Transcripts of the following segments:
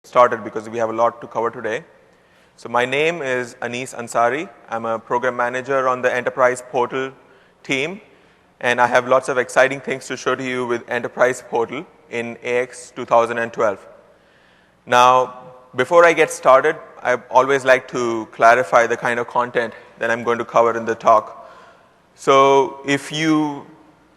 started because we have a lot to cover today. So my name is Anis Ansari. I'm a program manager on the Enterprise Portal team, and I have lots of exciting things to show to you with Enterprise Portal in AX 2012. Now, before I get started, I always like to clarify the kind of content that I'm going to cover in the talk. So if you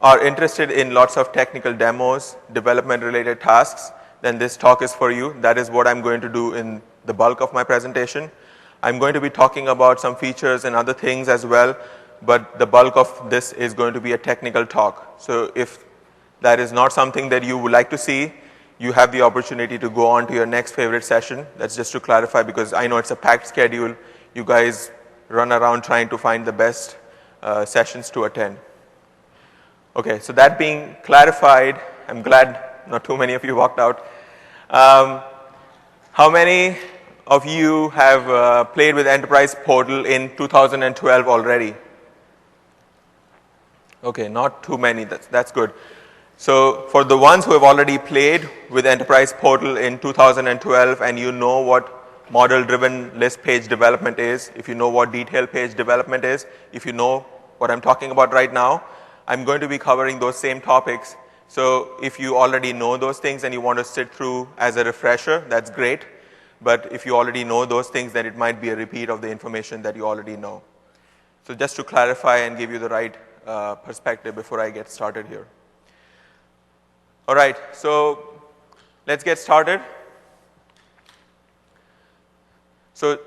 are interested in lots of technical demos, development-related tasks, then this talk is for you. That is what I'm going to do in the bulk of my presentation. I'm going to be talking about some features and other things as well, but the bulk of this is going to be a technical talk. So if that is not something that you would like to see, you have the opportunity to go on to your next favorite session. That's just to clarify, because I know it's a packed schedule. You guys run around trying to find the best sessions to attend. Okay, so that being clarified, I'm glad not too many of you walked out. How many of you have played with Enterprise Portal in 2012 already? Okay, not too many. That's good. So for the ones who have already played with Enterprise Portal in 2012 and you know what model-driven list page development is, if you know what detailed page development is, if you know what I'm talking about right now, I'm going to be covering those same topics. So if you already know those things and you want to sit through as a refresher, that's great. But if you already know those things, then it might be a repeat of the information that you already know. So just to clarify and give you the right perspective before I get started here. All right, so let's get started. So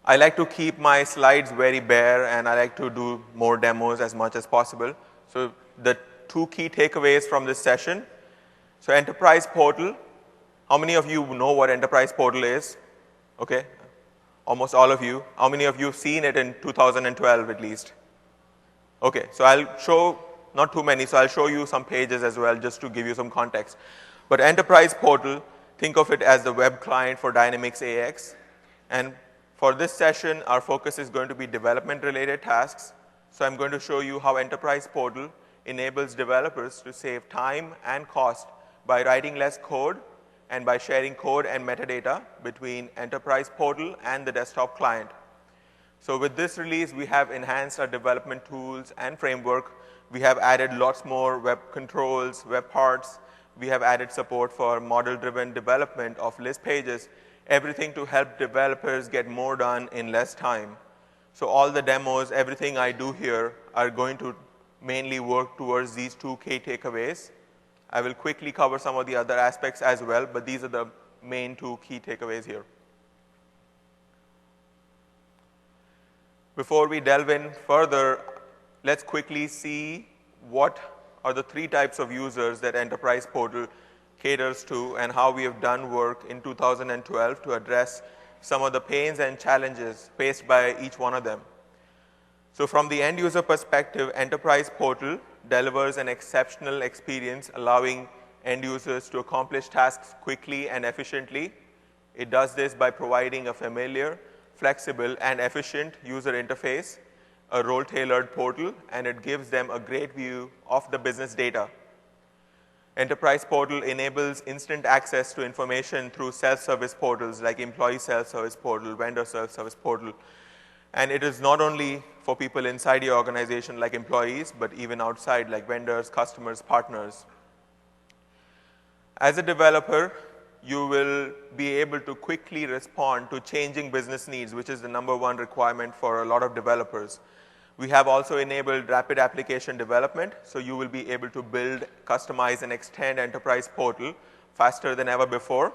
I like to keep my slides very bare, and I like to do more demos as much as possible. So the two key takeaways from this session. So Enterprise Portal, how many of you know what Enterprise Portal is? Okay, almost all of you. How many of you have seen it in 2012 at least? Okay, so I'll show, not too many, so I'll show you some pages as well just to give you some context. But Enterprise Portal, think of it as the web client for Dynamics AX. And for this session, our focus is going to be development-related tasks. So I'm going to show you how Enterprise Portal enables developers to save time and cost by writing less code and by sharing code and metadata between Enterprise Portal and the desktop client. So with this release, we have enhanced our development tools and framework. We have added lots more web controls, web parts. We have added support for model-driven development of list pages, everything to help developers get more done in less time. So all the demos, everything I do here are going to mainly work towards these two key takeaways. I will quickly cover some of the other aspects as well, but these are the main two key takeaways here. Before we delve in further, let's quickly see what are the three types of users that Enterprise Portal caters to and how we have done work in 2012 to address some of the pains and challenges faced by each one of them. So from the end user perspective, Enterprise Portal delivers an exceptional experience, allowing end users to accomplish tasks quickly and efficiently. It does this by providing a familiar, flexible, and efficient user interface, a role-tailored portal, and it gives them a great view of the business data. Enterprise Portal enables instant access to information through self-service portals like Employee Self-Service Portal, Vendor Self-Service Portal. And it is not only for people inside your organization like employees, but even outside like vendors, customers, partners. As a developer, you will be able to quickly respond to changing business needs, which is the number one requirement for a lot of developers. We have also enabled rapid application development, so you will be able to build, customize, and extend Enterprise Portal faster than ever before.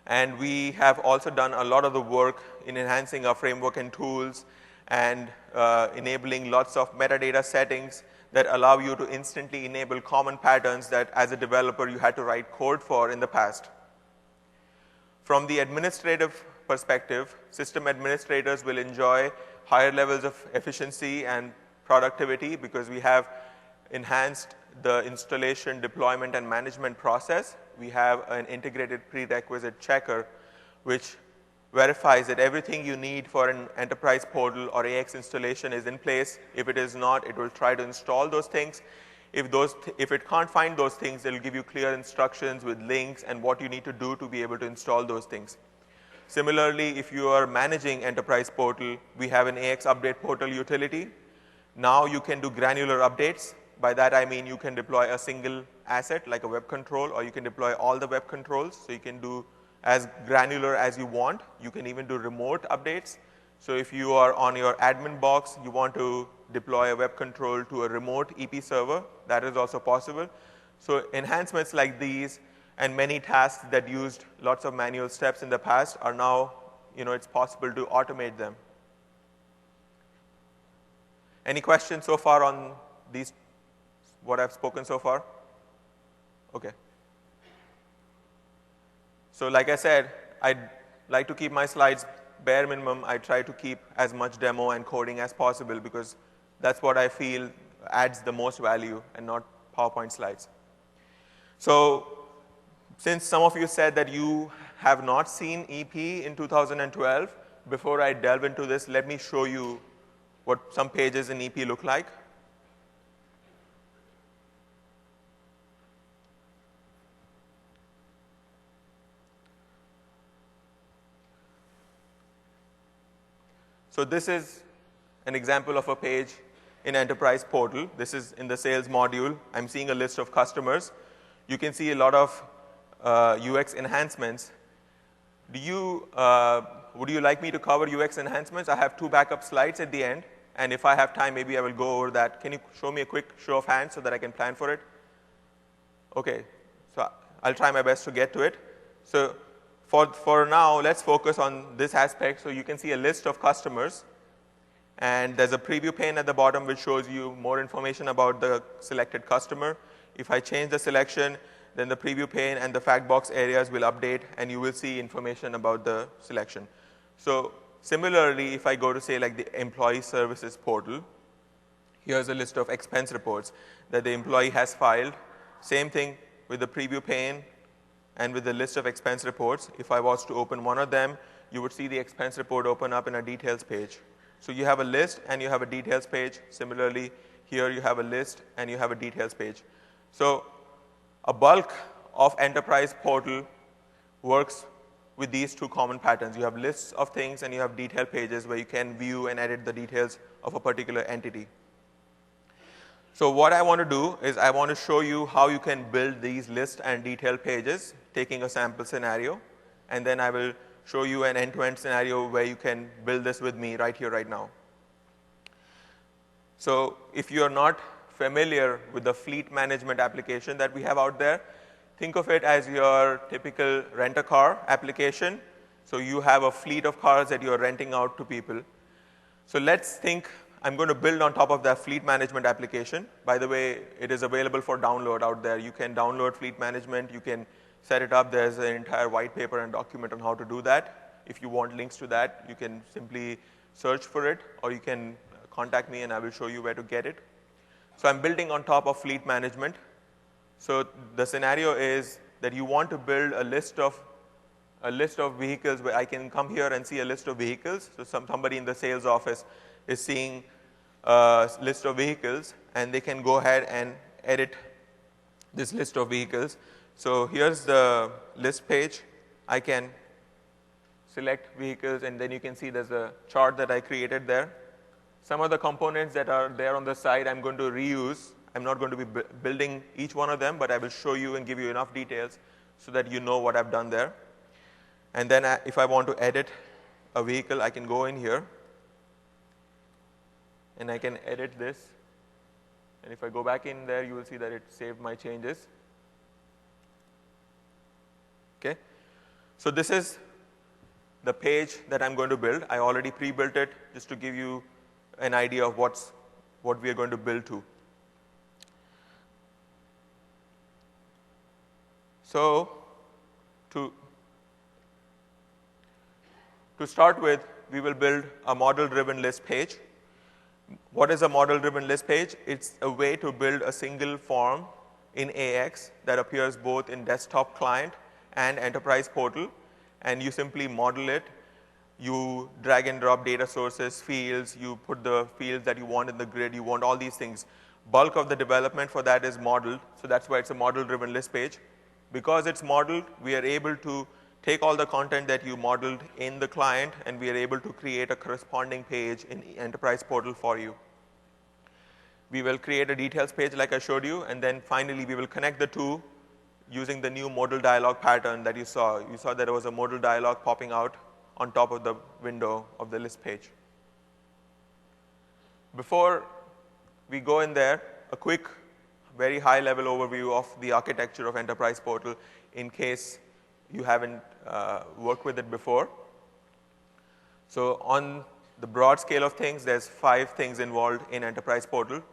And we have also done a lot of the work in enhancing our framework and tools and enabling lots of metadata settings that allow you to instantly enable common patterns that as a developer you had to write code for in the past. From the administrative perspective, system administrators will enjoy higher levels of efficiency and productivity because we have enhanced the installation, deployment, and management process. We have an integrated prerequisite checker which verifies that everything you need for an Enterprise Portal or AX installation is in place. If it is not, it will try to install those things. If it can't find those things, it'll give you clear instructions with links and what you need to do to be able to install those things. Similarly, if you are managing enterprise portal, we have an AX update portal utility. Now you can do granular updates. By that I mean you can deploy a single asset like a web control, or you can deploy all the web controls. So you can do as granular as you want. You can even do remote updates. So if you are on your admin box, you want to deploy a web control to a remote EP server, that is also possible. So enhancements like these and many tasks that used lots of manual steps in the past are now, it's possible to automate them. Any questions so far on these, what I've spoken so far? Okay. So like I said, I'd like to keep my slides bare minimum. I try to keep as much demo and coding as possible because that's what I feel adds the most value and not PowerPoint slides. So since some of you said that you have not seen EP in 2012, before I delve into this, let me show you what some pages in EP look like. So this is an example of a page in Enterprise Portal. This is in the sales module. I'm seeing a list of customers. You can see a lot of UX enhancements. Would you like me to cover UX enhancements? I have 2 backup slides at the end, and if I have time, maybe I will go over that. Can you show me a quick show of hands so that I can plan for it? Okay, so I'll try my best to get to it. So for now, let's focus on this aspect. So you can see a list of customers, and there's a preview pane at the bottom which shows you more information about the selected customer. If I change the selection, then the preview pane and the fact box areas will update, and you will see information about the selection. So similarly, if I go to say like the employee services portal, here's a list of expense reports that the employee has filed. Same thing with the preview pane and with the list of expense reports. If I was to open one of them, you would see the expense report open up in a details page. So you have a list and you have a details page. Similarly, here you have a list and you have a details page. So a bulk of enterprise portal works with these 2 common patterns. You have lists of things and you have detail pages where you can view and edit the details of a particular entity. So what I want to do is I want to show you how you can build these list and detail pages, taking a sample scenario, and then I will show you an end-to-end scenario where you can build this with me right here, right now. So if you are not familiar with the fleet management application that we have out there, think of it as your typical rent-a-car application. So you have a fleet of cars that you're renting out to people. So let's think I'm going to build on top of that fleet management application. By the way, it is available for download out there. You can download fleet management. You can set it up. There's an entire white paper and document on how to do that. If you want links to that, you can simply search for it, or you can contact me and I will show you where to get it. So I'm building on top of fleet management. So the scenario is that you want to build a list of vehicles where I can come here and see a list of vehicles. So somebody in the sales office is seeing a list of vehicles, and they can go ahead and edit this list of vehicles. So here's the list page. I can select vehicles, and then you can see there's a chart that I created there. Some of the components that are there on the side I'm going to reuse. I'm not going to be building each one of them, but I will show you and give you enough details so that you know what I've done there. And then if I want to edit a vehicle, I can go in here and I can edit this. And if I go back in there, you will see that it saved my changes. Okay? So this is the page that I'm going to build. I already pre-built it just to give you an idea of what we are going to build to. So to start with, we will build a model-driven list page. What is a model-driven list page? It's a way to build a single form in AX that appears both in desktop client and enterprise portal, and you simply model it. You drag and drop data sources, fields, you put the fields that you want in the grid, you want all these things. Bulk of the development for that is modeled, so that's why it's a model-driven list page. Because it's modeled, we are able to take all the content that you modeled in the client, and we are able to create a corresponding page in Enterprise Portal for you. We will create a details page like I showed you, and then finally we will connect the two using the new modal dialog pattern that you saw. You saw that there was a modal dialog popping out on top of the window of the list page. Before we go in there, a quick, very high-level overview of the architecture of Enterprise Portal in case you haven't worked with it before. So on the broad scale of things, there's 5 things involved in Enterprise Portal.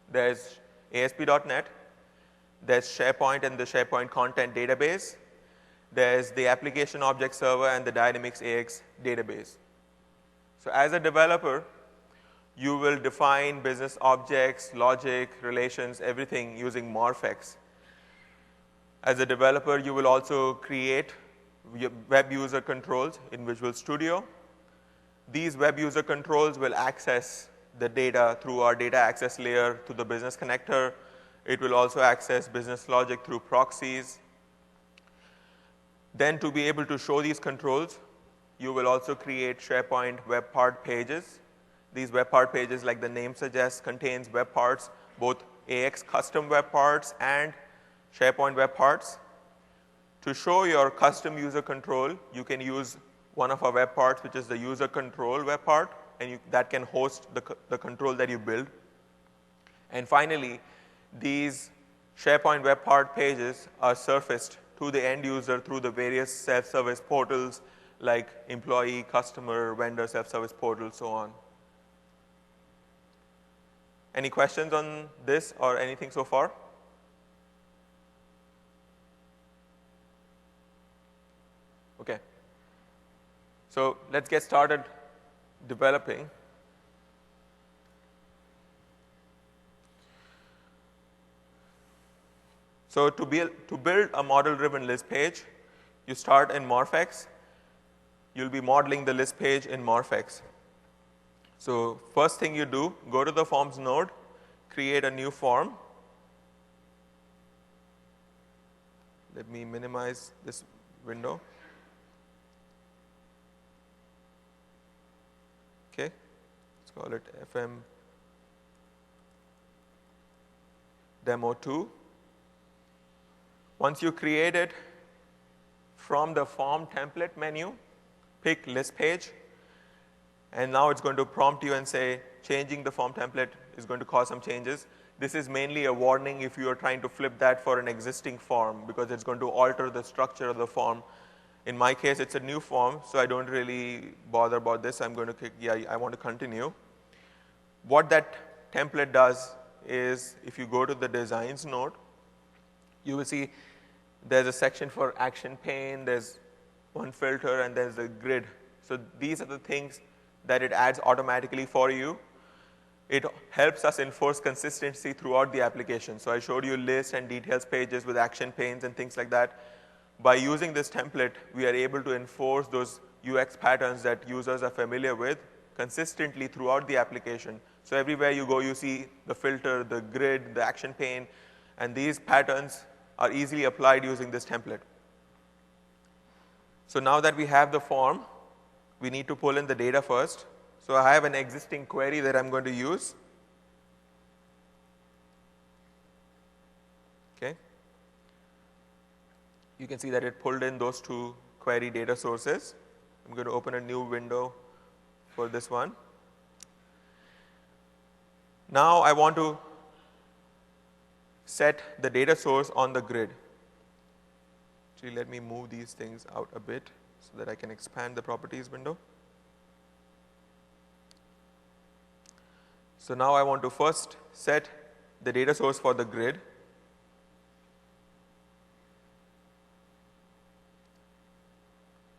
There's ASP.NET, there's SharePoint and the SharePoint Content Database, there's the Application Object Server and the Dynamics AX database. So as a developer, you will define business objects, logic, relations, everything using MorphX. As a developer, you will also create web user controls in Visual Studio. These web user controls will access the data through our data access layer to the business connector. It will also access business logic through proxies. Then to be able to show these controls, you will also create SharePoint web part pages. These web part pages, like the name suggests, contains web parts, both AX custom web parts and SharePoint web parts. To show your custom user control, you can use one of our web parts, which is the user control web part, and that can host the control that you build. And finally, these SharePoint web part pages are surfaced to the end user through the various self-service portals like employee, customer, vendor self-service portal, so on. Any questions on this or anything so far? Okay. So let's get started developing. So to build a model-driven list page, you start in MorphX. You'll be modeling the list page in MorphX. So first thing you do, go to the Forms node, create a new form. Let me minimize this window. Okay, let's call it FM Demo 2. Once you create it, from the form template menu, pick list page. And now it's going to prompt you and say, changing the form template is going to cause some changes. This is mainly a warning if you are trying to flip that for an existing form, because it's going to alter the structure of the form. In my case, it's a new form, so I don't really bother about this. I'm going to click, yeah, I want to continue. What that template does is, if you go to the Designs node, you will see there's a section for Action Pane, there's one filter, and there's a grid. So these are the things that it adds automatically for you. It helps us enforce consistency throughout the application. So I showed you list and details pages with action panes and things like that. By using this template, we are able to enforce those UX patterns that users are familiar with consistently throughout the application. So everywhere you go, you see the filter, the grid, the action pane, and these patterns are easily applied using this template. So now that we have the form, we need to pull in the data first. So I have an existing query that I'm going to use. Okay. You can see that it pulled in those two query data sources. I'm going to open a new window for this one. Now I want to set the data source on the grid. Actually, let me move these things out a bit so that I can expand the properties window. So now I want to first set the data source for the grid.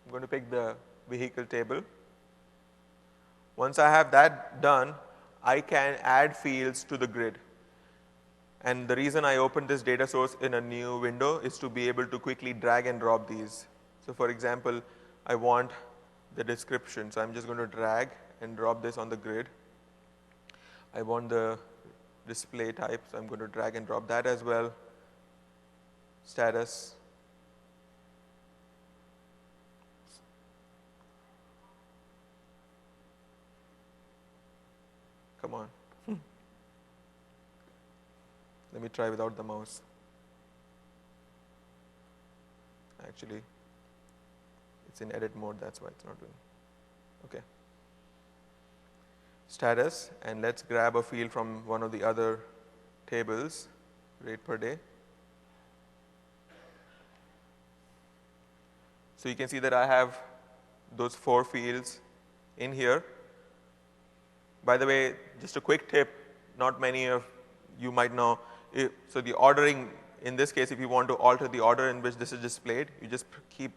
I'm going to pick the vehicle table. Once I have that done, I can add fields to the grid. And the reason I opened this data source in a new window is to be able to quickly drag and drop these. So for example, I want the description. So I'm just going to drag and drop this on the grid. I want the display type. So I'm going to drag and drop that as well. Status. Come on. Let me try without the mouse. Actually, it's in edit mode, that's why it's not doing. Okay. Status, and let's grab a field from one of the other tables, rate per day. So you can see that I have those 4 fields in here. By the way, just a quick tip, not many of you might know. So the ordering, in this case, if you want to alter the order in which this is displayed, you just keep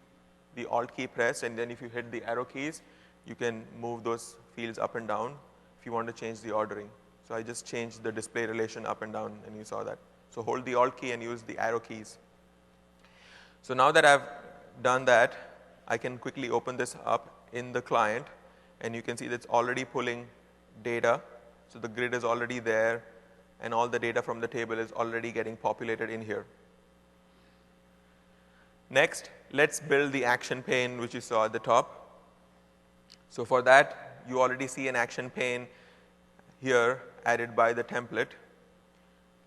the Alt key pressed, and then if you hit the arrow keys, you can move those fields up and down if you want to change the ordering. So I just changed the display relation up and down, and you saw that. So hold the Alt key and use the arrow keys. So now that I've done that, I can quickly open this up in the client, and you can see that it's already pulling data. So the grid is already there, and all the data from the table is already getting populated in here. Next, let's build the action pane which you saw at the top. So for that, you already see an action pane here added by the template.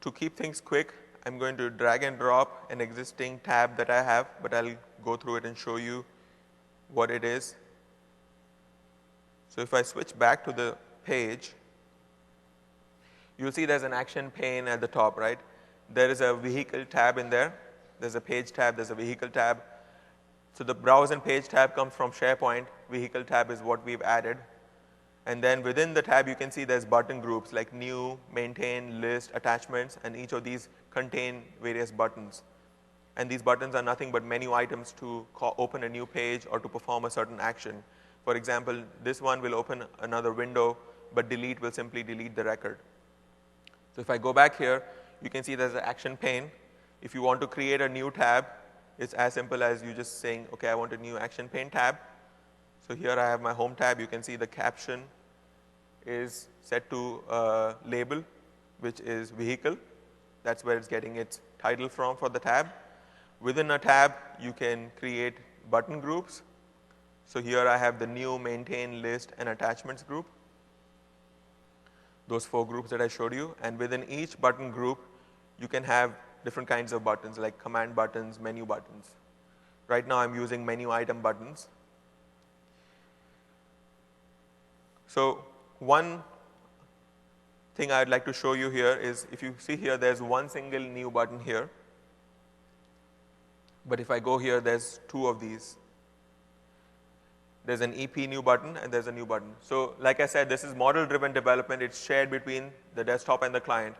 To keep things quick, I'm going to drag and drop an existing tab that I have, but I'll go through it and show you what it is. So if I switch back to the page, you'll see there's an action pane at the top, right? There is a vehicle tab in there. There's a page tab, there's a vehicle tab. So the browse and page tab comes from SharePoint. Vehicle tab is what we've added. And then within the tab, you can see there's button groups like new, maintain, list, attachments, and each of these contain various buttons. And these buttons are nothing but menu items to open a new page or to perform a certain action. For example, this one will open another window, but delete will simply delete the record. So if I go back here, you can see there's an action pane. If you want to create a new tab, it's as simple as you just saying, okay, I want a new action pane tab. So here I have my home tab. You can see the caption is set to label, which is vehicle. That's where it's getting its title from for the tab. Within a tab, you can create button groups. So here I have the new, maintain, list, and attachments group. Those 4 groups that I showed you. And within each button group, you can have different kinds of buttons like command buttons, menu buttons. Right now I'm using menu item buttons. So one thing I'd like to show you here is, if you see here, there's one single new button here. But if I go here, there's 2 of these. There's an EP new button and there's a new button. So like I said, this is model-driven development. It's shared between the desktop and the client.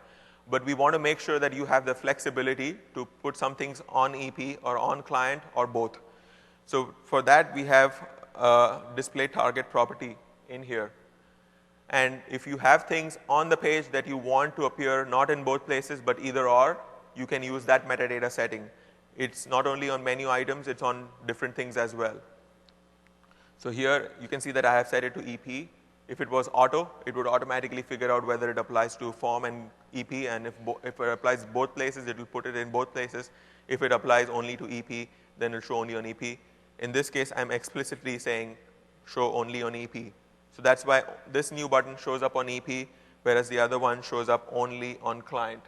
But we want to make sure that you have the flexibility to put some things on EP or on client or both. So for that, we have a display target property in here. And if you have things on the page that you want to appear not in both places but either or, you can use that metadata setting. It's not only on menu items, it's on different things as well. So here you can see that I have set it to EP. If it was auto, it would automatically figure out whether it applies to form and EP, and if it applies both places, it will put it in both places. If it applies only to EP, then it will show only on EP. In this case, I'm explicitly saying show only on EP. So that's why this new button shows up on EP, whereas the other one shows up only on client.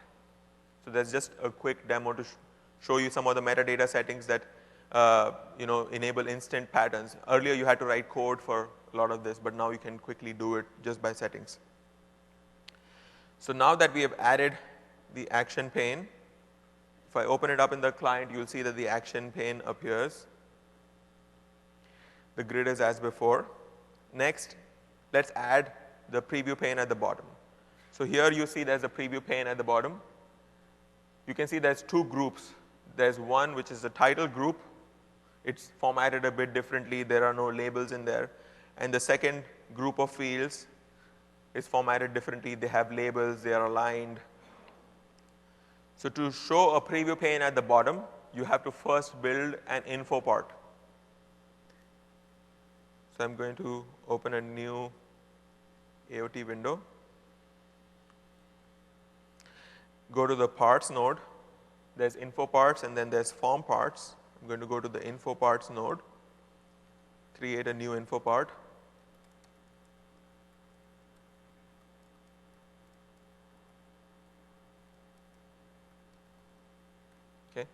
So that's just a quick demo to show you some of the metadata settings that enable instant patterns. Earlier, you had to write code for a lot of this, but now you can quickly do it just by settings. So now that we have added the action pane, if I open it up in the client, you'll see that the action pane appears. The grid is as before. Next, let's add the preview pane at the bottom. So here you see there's a preview pane at the bottom. You can see there's 2 groups. There's one which is the title group. It's formatted a bit differently. There are no labels in there. And the second group of fields is formatted differently. They have labels. They are aligned. So to show a preview pane at the bottom, you have to first build an info part. So I'm going to open a new AOT window. go to the parts node. There's info parts and then there's form parts. I'm going to go to the info parts node, create a new info part. Okay.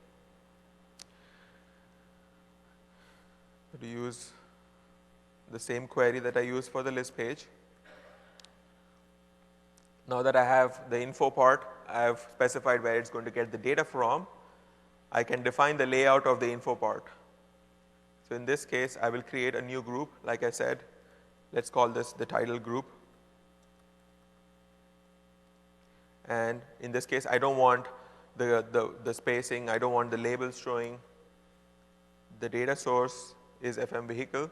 To use the same query that I used for the list page. Now that I have the info part, I have specified where it's going to get the data from. I can define the layout of the info part. So in this case, I will create a new group. Like I said, let's call this the title group. And in this case, I don't want the spacing. I don't want the labels showing. The data source is FM vehicle.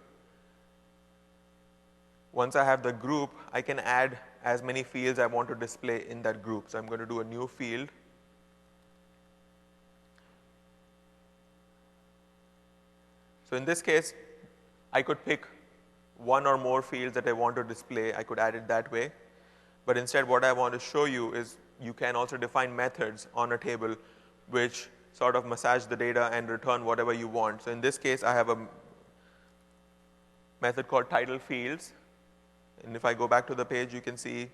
Once I have the group, I can add as many fields I want to display in that group. So I'm going to do a new field. So in this case, I could pick one or more fields that I want to display. I could add it that way. But instead, what I want to show you is you can also define methods on a table which sort of massage the data and return whatever you want. So in this case, I have a method called title fields. And if I go back to the page, you can see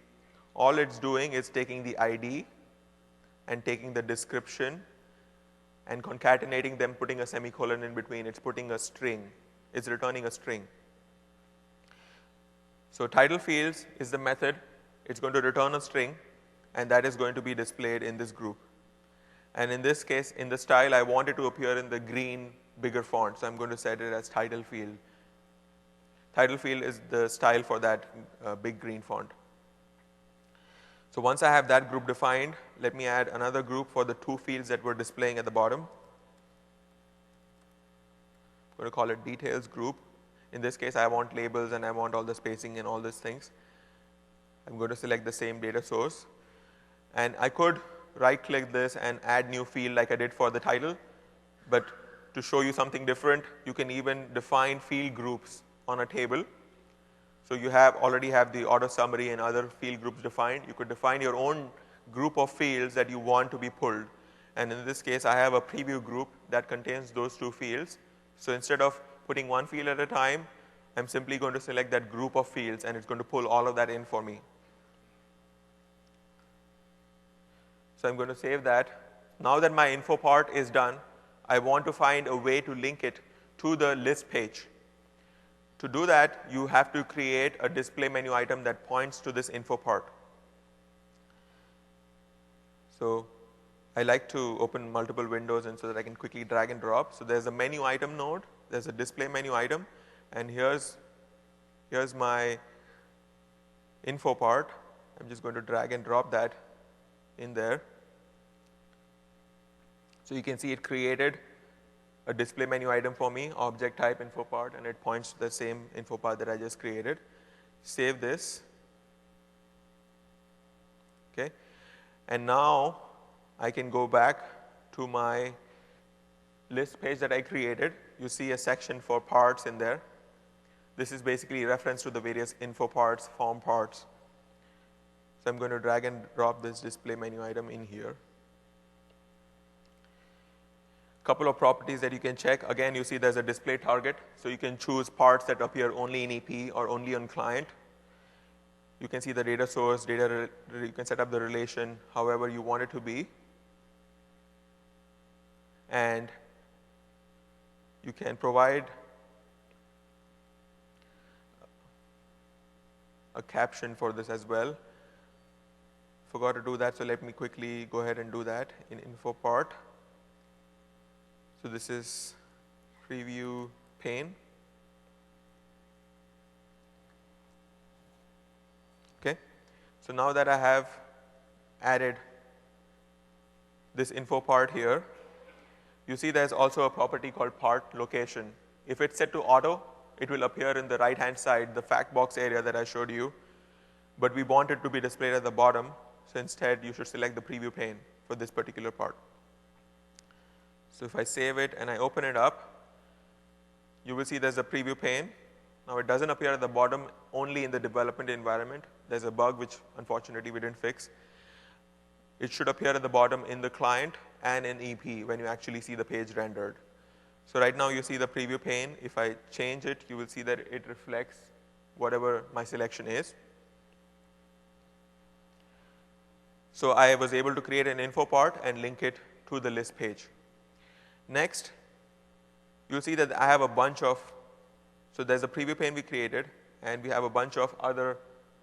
all it's doing is taking the ID and taking the description and concatenating them, putting a semicolon in between. It's putting a string. It's returning a string. So title fields is the method. It's going to return a string, and that is going to be displayed in this group. And in this case, in the style, I want it to appear in the green, bigger font. So I'm going to set it as title field. Title field is the style for that big green font. So once I have that group defined, let me add another group for the two fields that we're displaying at the bottom. I'm going to call it details group. In this case, I want labels and I want all the spacing and all these things. I'm going to select the same data source. And I could right-click this and add new field like I did for the title. But to show you something different, you can even define field groups on a table. So you already have the auto summary and other field groups defined. You could define your own group of fields that you want to be pulled. And in this case, I have a preview group that contains those two fields. So instead of putting one field at a time, I'm simply going to select that group of fields, and it's going to pull all of that in for me. So I'm going to save that. Now that my info part is done, I want to find a way to link it to the list page. To do that, you have to create a display menu item that points to this info part. So I like to open multiple windows and so that I can quickly drag and drop. So there's a menu item node, there's a display menu item, and here's my info part. I'm just going to drag and drop that in there. So you can see it created a display menu item for me, object type info part, and it points to the same info part that I just created. Save this. Okay. And now I can go back to my list page that I created. You see a section for parts in there. This is basically a reference to the various info parts, form parts. So I'm going to drag and drop this display menu item in here. Couple of properties that you can check. Again, you see there's a display target, so you can choose parts that appear only in EP or only on client. You can see the data source, you can set up the relation however you want it to be. And you can provide a caption for this as well. Forgot to do that, so let me quickly go ahead and do that in info part. So this is preview pane. Okay. So now that I have added this info part here, you see there's also a property called part location. If it's set to auto, it will appear in the right-hand side, the fact box area that I showed you. But we want it to be displayed at the bottom, so instead you should select the preview pane for this particular part. So if I save it and I open it up, you will see there's a preview pane. Now it doesn't appear at the bottom, only in the development environment. There's a bug which unfortunately we didn't fix. it should appear at the bottom in the client and in EP when you actually see the page rendered. So right now you see the preview pane. If I change it, you will see that it reflects whatever my selection is. So I was able to create an info part and link it to the list page. Next, you'll see that I have a bunch of, so there's a preview pane we created, and we have a bunch of other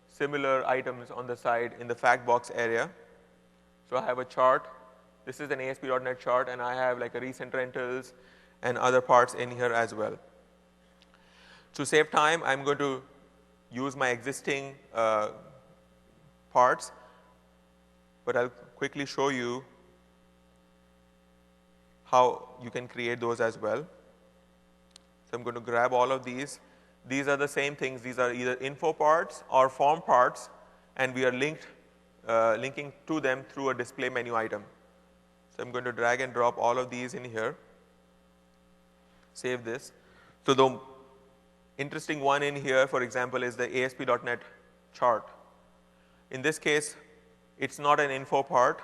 similar items on the side in the fact box area. So I have a chart. This is an ASP.NET chart, and I have like a recent rentals and other parts in here as well. To save time, I'm going to use my existing parts, but I'll quickly show you how you can create those as well. So I'm going to grab all of these. These are the same things. These are either info parts or form parts, and we are linking to them through a display menu item. So I'm going to drag and drop all of these in here. Save this. So the interesting one in here, for example, is the ASP.NET chart. In this case, it's not an info part,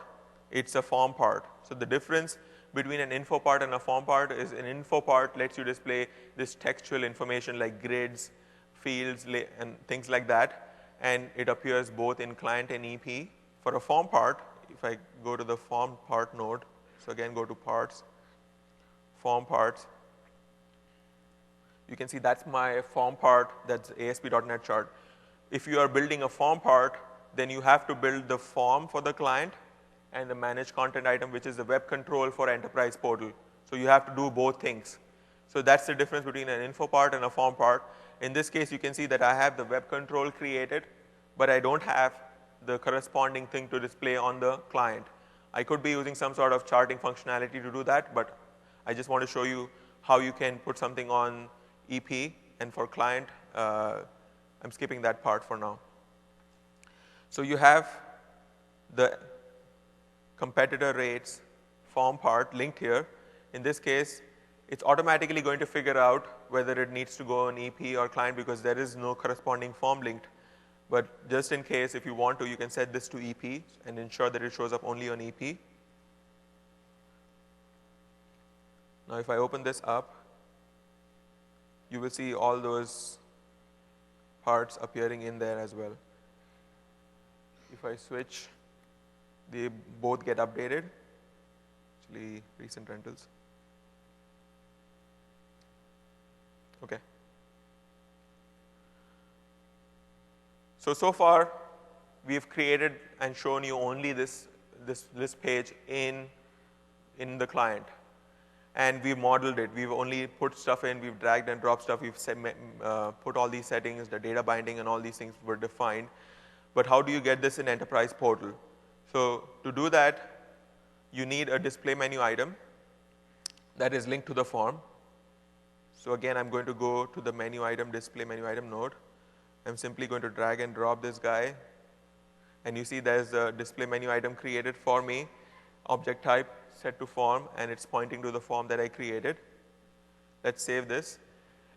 it's a form part. So the difference between an info part and a form part is an info part lets you display this textual information like grids, fields, and things like that, and it appears both in client and EP. For a form part, if I go to the form part node, so again go to parts, form parts, you can see that's my form part, that's ASP.NET chart. If you are building a form part, then you have to build the form for the client and the manage content item, which is the web control for enterprise portal. So you have to do both things. So that's the difference between an info part and a form part. In this case, you can see that I have the web control created, but I don't have the corresponding thing to display on the client. I could be using some sort of charting functionality to do that, but I just want to show you how you can put something on EP, and for client, I'm skipping that part for now. So you have the competitor rates form part linked here. In this case, it's automatically going to figure out whether it needs to go on EP or client because there is no corresponding form linked. But just in case, if you want to, you can set this to EP and ensure that it shows up only on EP. Now if I open this up, you will see all those parts appearing in there as well. If I switch, they both get updated. Actually, recent rentals. Okay. So far, we've created and shown you only this list page in the client. And we modeled it. We've only put stuff in. We've dragged and dropped stuff. We've put all these settings. The data binding and all these things were defined. But how do you get this in enterprise portal? So to do that, you need a display menu item that is linked to the form. So again, I'm going to go to the menu item, display menu item node. I'm simply going to drag and drop this guy. And you see there's a display menu item created for me, object type set to form, and it's pointing to the form that I created. Let's save this.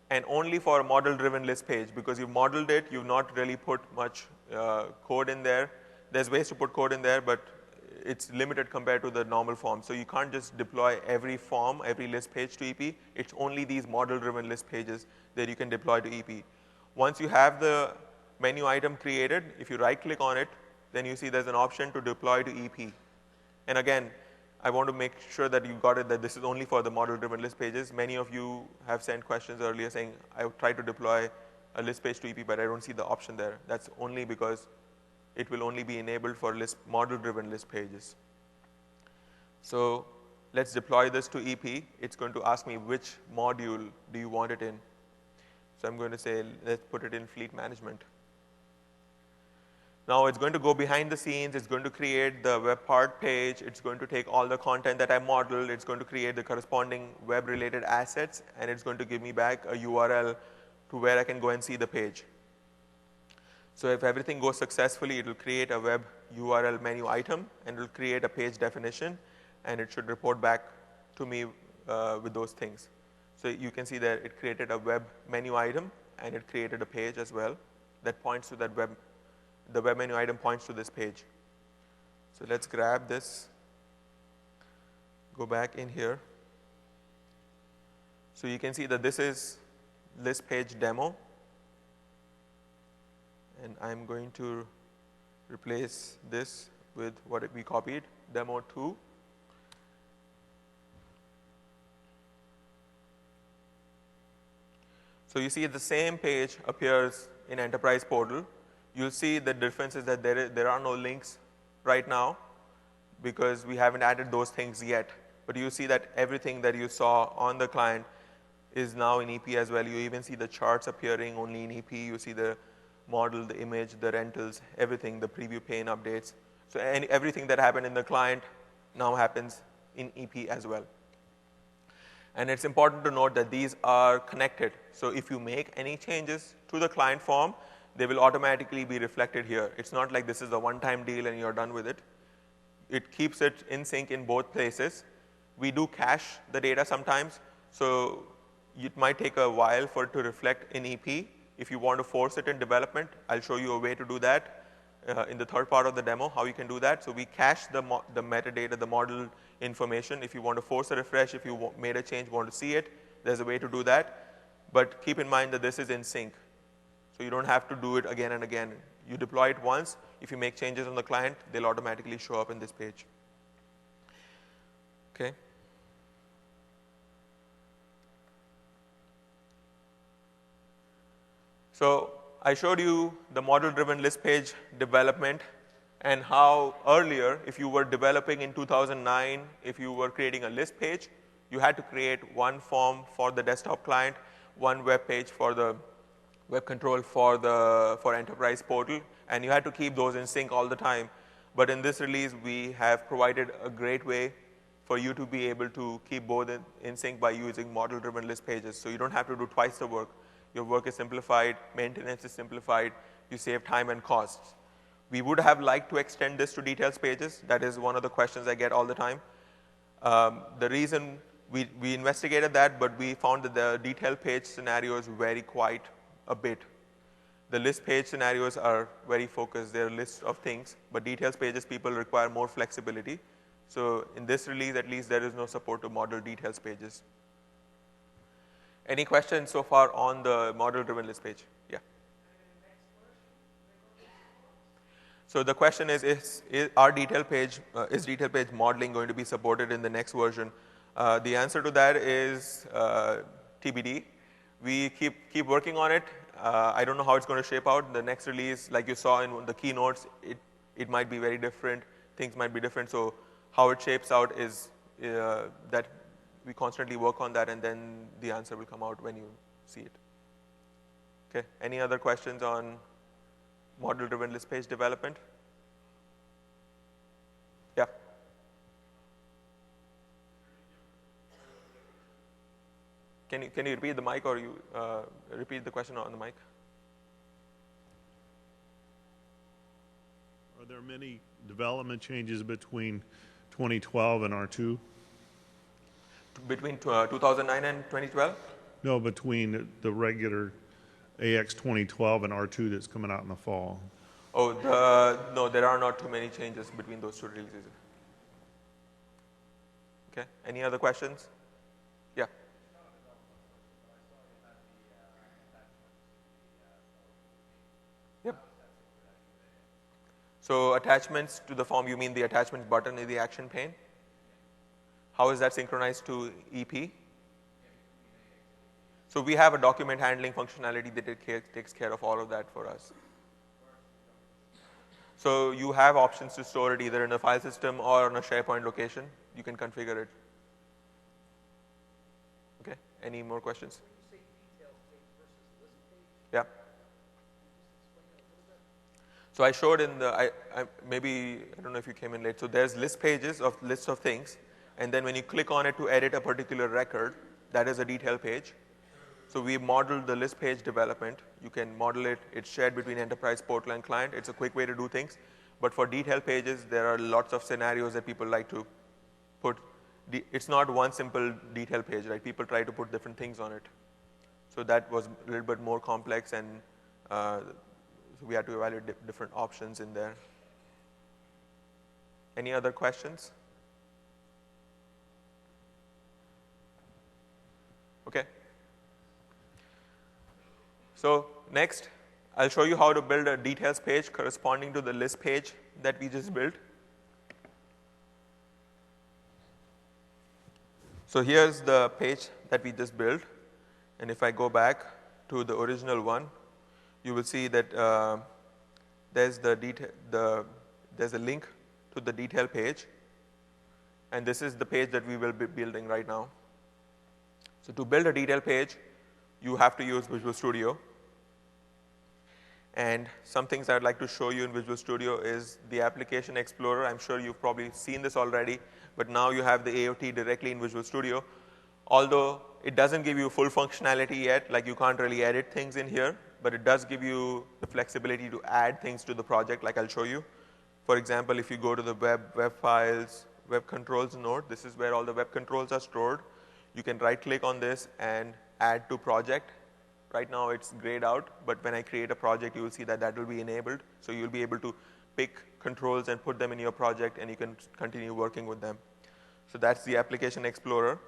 And only for a model-driven list page, because you've modeled it, you've not really put much code in there. There's ways to put code in there, but it's limited compared to the normal form. So you can't just deploy every form, every list page to EP. It's only these model-driven list pages that you can deploy to EP. Once you have the menu item created, if you right-click on it, then you see there's an option to deploy to EP. And again, I want to make sure that you got it, that this is only for the model-driven list pages. Many of you have sent questions earlier saying, I tried to deploy a list page to EP, but I don't see the option there. That's only because it will only be enabled for model-driven list pages. So let's deploy this to EP. It's going to ask me which module do you want it in. So I'm going to say, let's put it in fleet management. Now it's going to go behind the scenes. It's going to create the web part page. It's going to take all the content that I modeled. It's going to create the corresponding web-related assets, and it's going to give me back a URL to where I can go and see the page. So if everything goes successfully, it will create a web URL menu item, and it will create a page definition, and it should report back to me with those things. So you can see that it created a web menu item, and it created a page as well that points to that web. The web menu item points to this page. So let's grab this, go back in here. So you can see that this is list page demo. And I'm going to replace this with what we copied, demo 2. So you see the same page appears in Enterprise Portal. You'll see the difference is that there are no links right now because we haven't added those things yet. But you see that everything that you saw on the client is now in EP as well. You even see the charts appearing only in EP. You see the model, the image, the rentals, everything, the preview pane updates. So everything that happened in the client now happens in EP as well. And it's important to note that these are connected. So if you make any changes to the client form, they will automatically be reflected here. It's not like this is a one-time deal and you're done with it. It keeps it in sync in both places. We do cache the data sometimes, so it might take a while for it to reflect in EP. If you want to force it in development, I'll show you a way to do that in the third part of the demo, how you can do that. So we cache the metadata, the model information. If you want to force a refresh, if you made a change, want to see it, there's a way to do that. But keep in mind that this is in sync. So you don't have to do it again and again. You deploy it once. If you make changes on the client, they'll automatically show up in this page. Okay. So I showed you the model-driven list page development and how earlier, if you were developing in 2009, if you were creating a list page, you had to create one form for the desktop client, one web page for the web control for Enterprise Portal, and you had to keep those in sync all the time. But in this release, we have provided a great way for you to be able to keep both in sync by using model-driven list pages. So you don't have to do twice the work. Your work is simplified, maintenance is simplified, you save time and costs. We would have liked to extend this to details pages. That is one of the questions I get all the time. The reason we investigated that, but we found that the detail page scenarios vary quite a bit. The list page scenarios are very focused. They're a list of things, but details pages, people require more flexibility. So in this release, at least, there is no support to model details pages. Any questions so far on the model-driven list page? Yeah. So the question is detail page modeling going to be supported in the next version? The answer to that is TBD. We keep working on it. I don't know how it's going to shape out. The next release, like you saw in the keynotes, it might be very different. Things might be different. So how it shapes out is that we constantly work on that, and then the answer will come out when you see it. Okay. Any other questions on model-driven list page development? Yeah. Can you repeat the mic, or you repeat the question on the mic? Are there many development changes between 2012 and R2? Between 2009 and 2012? No, between the regular AX 2012 and R2 that's coming out in the fall. Oh, no, there are not too many changes between those two releases. Okay. Any other questions? Yeah. Yep. So attachments to the form, you mean the attachments button in the action pane? How is that synchronized to EP? So we have a document handling functionality that takes care of all of that for us. So you have options to store it either in a file system or on a SharePoint location. You can configure it. Okay. Any more questions? Yeah. So I showed in the, maybe, I don't know if you came in late. So there's list pages of lists of things. And then when you click on it to edit a particular record, that is a detail page. So we modeled the list page development. You can model it. It's shared between Enterprise Portal and client. It's a quick way to do things. But for detail pages, there are lots of scenarios that people like to put. It's not one simple detail page, right? People try to put different things on it. So that was a little bit more complex, and so we had to evaluate different options in there. Any other questions? Okay. So next, I'll show you how to build a details page corresponding to the list page that we just built. So here's the page that we just built. And if I go back to the original one, you will see that there's a link to the detail page. And this is the page that we will be building right now. So to build a detail page, you have to use Visual Studio. And some things I'd like to show you in Visual Studio is the Application Explorer. I'm sure you've probably seen this already, but now you have the AOT directly in Visual Studio. Although it doesn't give you full functionality yet, like you can't really edit things in here, but it does give you the flexibility to add things to the project, like I'll show you. For example, if you go to the web files, web controls node, this is where all the web controls are stored. You can right-click on this and add to project. Right now it's grayed out, but when I create a project, you will see that that will be enabled. So you'll be able to pick controls and put them in your project, and you can continue working with them. So that's the Application Explorer.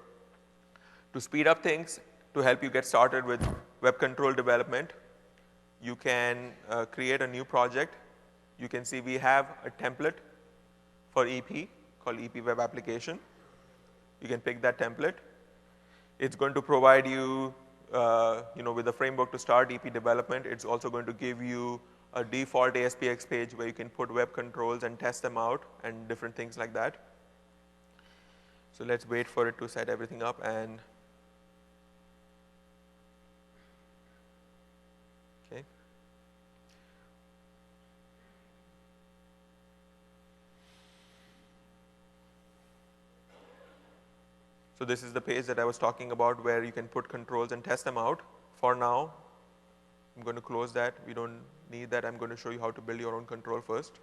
To speed up things, to help you get started with web control development, you can create a new project. You can see we have a template for EP called EP Web Application. You can pick that template. It's going to provide you, with a framework to start EP development. It's also going to give you a default ASPX page where you can put web controls and test them out and different things like that. So let's wait for it to set everything up. And okay. So this is the page that I was talking about where you can put controls and test them out. For now, I'm going to close that. We don't need that. I'm going to show you how to build your own control first.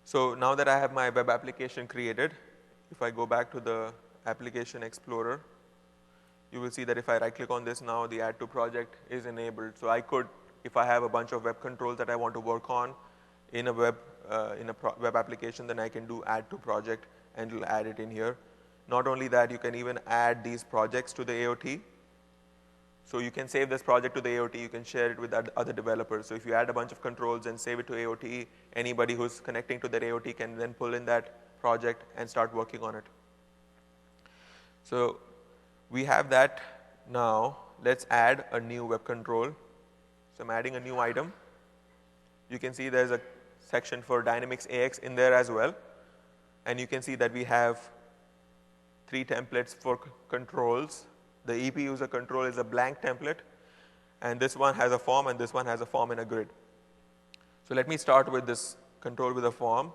So now that I have my web application created, if I go back to the Application Explorer, you will see that if I right-click on this now, the Add to Project is enabled. So I could, if I have a bunch of web controls that I want to work on in a web application, then I can do Add to Project and it'll add it in here. Not only that, you can even add these projects to the AOT. So you can save this project to the AOT. You can share it with other developers. So if you add a bunch of controls and save it to AOT, anybody who's connecting to that AOT can then pull in that project and start working on it. So we have that now. Let's add a new web control. So I'm adding a new item. You can see there's a section for Dynamics AX in there as well. And you can see that we have 3 templates for controls. The EP user control is a blank template, and this one has a form, and this one has a form in a grid. So let me start with this control with a form,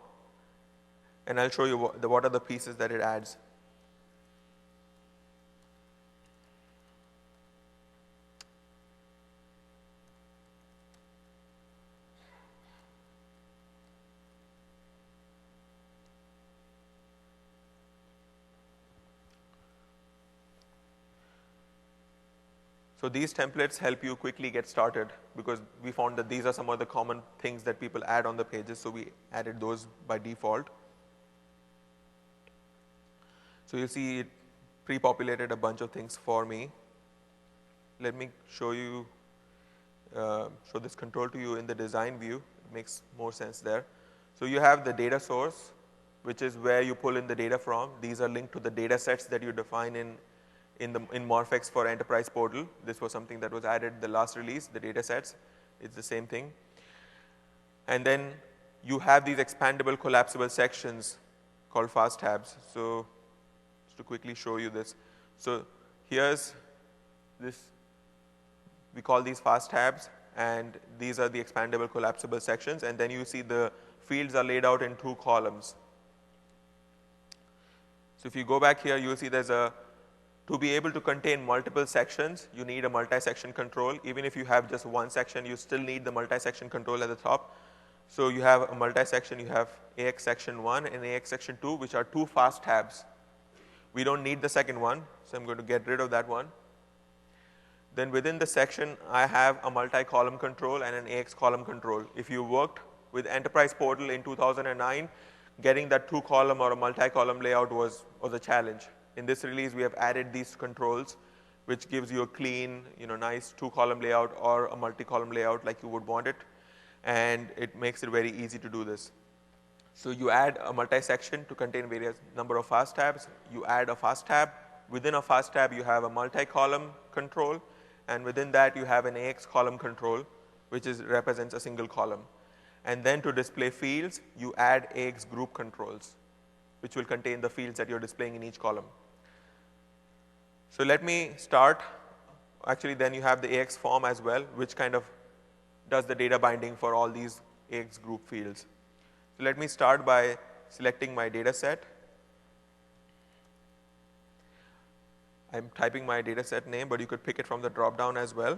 and I'll show you what are the pieces that it adds. So these templates help you quickly get started because we found that these are some of the common things that people add on the pages, so we added those by default. So you see it pre-populated a bunch of things for me. Let me show this control to you in the design view. It makes more sense there. So you have the data source, which is where you pull in the data from. These are linked to the data sets that you define in Morphex for Enterprise Portal. This was something that was added the last release, the data sets. It's the same thing. And then you have these expandable collapsible sections called fast tabs. So just to quickly show you this. So here's this, we call these fast tabs, and these are the expandable collapsible sections. And then you see the fields are laid out in 2 columns. So if you go back here, you'll see to be able to contain multiple sections, you need a multi-section control. Even if you have just one section, you still need the multi-section control at the top. So you have a multi-section, you have AX section 1 and AX section 2, which are 2 fast tabs. We don't need the second one, so I'm going to get rid of that one. Then within the section, I have a multi-column control and an AX column control. If you worked with Enterprise Portal in 2009, getting that 2-column or a multi-column layout was a challenge. In this release, we have added these controls, which gives you a clean, nice 2-column layout or a multi-column layout like you would want it, and it makes it very easy to do this. So you add a multi-section to contain various number of fast tabs. You add a fast tab. Within a fast tab, you have a multi-column control, and within that, you have an AX column control, which represents a single column. And then to display fields, you add AX group controls, which will contain the fields that you're displaying in each column. So let me start. Actually, then you have the AX form as well, which kind of does the data binding for all these AX group fields. So let me start by selecting my data set. I'm typing my data set name, but you could pick it from the drop-down as well.